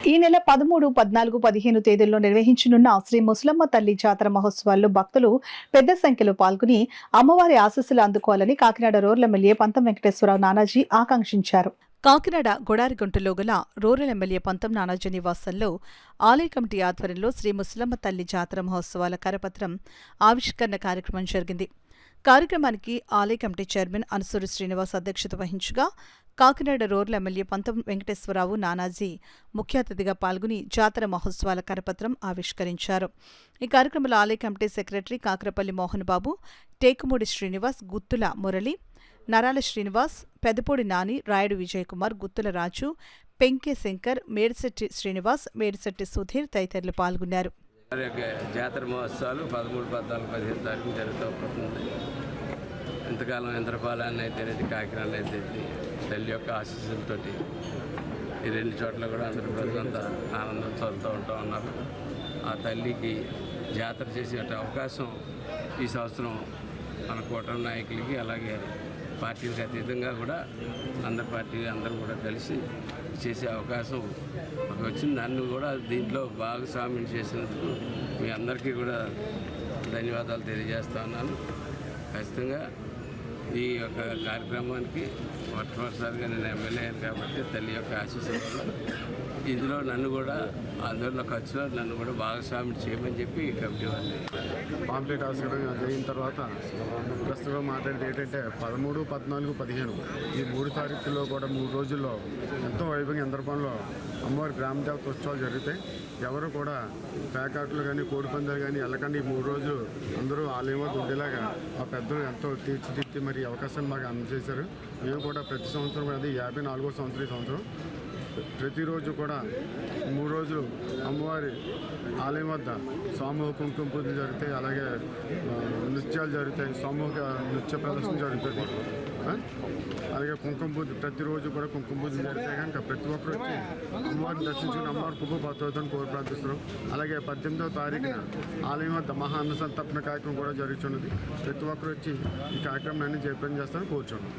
ఈ నెల 13, 14, 15 తేదీల్లో నిర్వహించనున్న శ్రీ ముసలమ్మ తల్లి జాతర మహోత్సవాల్లో భక్తులు పెద్ద సంఖ్యలో పాల్గొని అమ్మవారి ఆశీస్సులు అందుకోవాలని కాకినాడ రూరల్ ఎమ్మెల్యే పంతం వెంకటేశ్వరరావు నానాజీ ఆకాంక్షించారు. కాకినాడ గొడారిగుంటలో గల రూరల్ ఎమ్మెల్యే పంతం నానాజీ నివాసంలో ఆలయ కమిటీ ఆధ్వర్యంలో శ్రీ ముసలమ్మ తల్లి జాతర మహోత్సవాల కరపత్రం ఆవిష్కరణ కార్యక్రమం జరిగింది. కార్యక్రమానికి ఆలయ కమిటీ చైర్మన్ అనసూరి శ్రీనివాస్ అధ్యక్షత వహించగా కాకినాడ రూరల్ ఎమ్మెల్యే పంతం వెంకటేశ్వరరావు నానాజీ ముఖ్య అతిథిగా పాల్గొని జాతర మహోత్సవాల కరపత్రం ఆవిష్కరించారు. ఈ కార్యక్రమంలో ఆలయ కమిటీ సెక్రటరీ కాకరపల్లి మోహన్ బాబు, టేకుమూడి శ్రీనివాస్, గుత్తుల మురళి, నరాల శ్రీనివాస్, పెదపూడి నాని, రాయుడు విజయకుమార్, గుత్తుల రాజు, పెంకే శంకర్, మేడిశెట్టి శ్రీనివాస్, మేడిశెట్టి సుధీర్ తదితరులు పాల్గొన్నారు. జాతర మహోత్సవాలు 13, 14, 15 తారీఖు జరుగుతుంది. ఇంతకాలం ఇంద్రపాలెం అయితేనేది, కాకినాడ అయితే తల్లి యొక్క ఆశీస్సులతోటి ఈ రెండు చోట్ల కూడా అందరూ ప్రజలంతా ఆనందంతో ఉంటూ ఉన్నారు. ఆ తల్లికి జాతర చేసే అవకాశం ఈ సంవత్సరం మన కూటమి నాయకులకి, అలాగే పార్టీలకు అతీతంగా కూడా అందరూ కూడా కలిసి చేసే అవకాశం వచ్చింది. నన్ను కూడా దీంట్లో భాగస్వామ్యం చేసినందుకు మీ అందరికీ కూడా ధన్యవాదాలు తెలియజేస్తా ఉన్నాను. ఖచ్చితంగా ఈ యొక్క కార్యక్రమానికి మొట్టమొదటిసారిగా నేను ఎమ్మెల్యే అయ్యాను కాబట్టి తల్లి యొక్క ఆశీస్సులు ఇందులో నన్ను కూడా అందులో ఖర్చులో నన్ను కూడా భాగస్వామ్యం చేయమని చెప్పి కమిటీ వాళ్ళు పాంప్లెట్ ఆవిష్కరణ జరిగిన తర్వాత ప్రస్తుతం మాట్లాడేది ఏంటంటే 13, 14, 15 ఈ 3 తారీఖుల్లో కూడా 3 రోజుల్లో ఎంతో వైభవంగా ఇంద్రపాలెంలో అమ్మవారి గ్రామ దేవత ఉత్సవాలు జరుగుతాయి. ఎవరు కూడా ప్యాకాట్లు కానీ, కోడిపందాలు కానీ వెళ్ళకండి. ఈ 3 రోజులు అందరూ ఆలయం వద్ద ఉండేలాగా ఆ పెద్దలు ఎంతో తీర్చిదిద్ది మరి అవకాశాన్ని మాకు అందజేశారు. మేము కూడా ప్రతి సంవత్సరం అది 54వ సంవత్సరం ఈ సంవత్సరం ప్రతిరోజు కూడా 3 రోజులు అమ్మవారి ఆలయం వద్ద సామూహిక కుంకుమ పూజలు జరుగుతాయి. అలాగే నృత్యాలు జరుగుతాయి, సామూహిక నృత్య ప్రదర్శన జరుగుతుంది. అలాగే కుంకుమ పూజ ప్రతిరోజు కూడా కుంకుమ పూజలు జరుగుతాయి. కనుక ప్రతి ఒక్కరు వచ్చి అమ్మవారిని దర్శించుకుని అమ్మవారి కృప పాత్రతను కోరి ప్రార్థిస్తున్నాం. అలాగే 18వ తారీఖున ఆలయం వద్ద మహా అన్న సంతర్పణ కార్యక్రమం కూడా జరుగుతున్నది. ప్రతి ఒక్కరు వచ్చి ఈ కార్యక్రమాన్ని జయప్రదం చేస్తారని కోరుచున్నాం.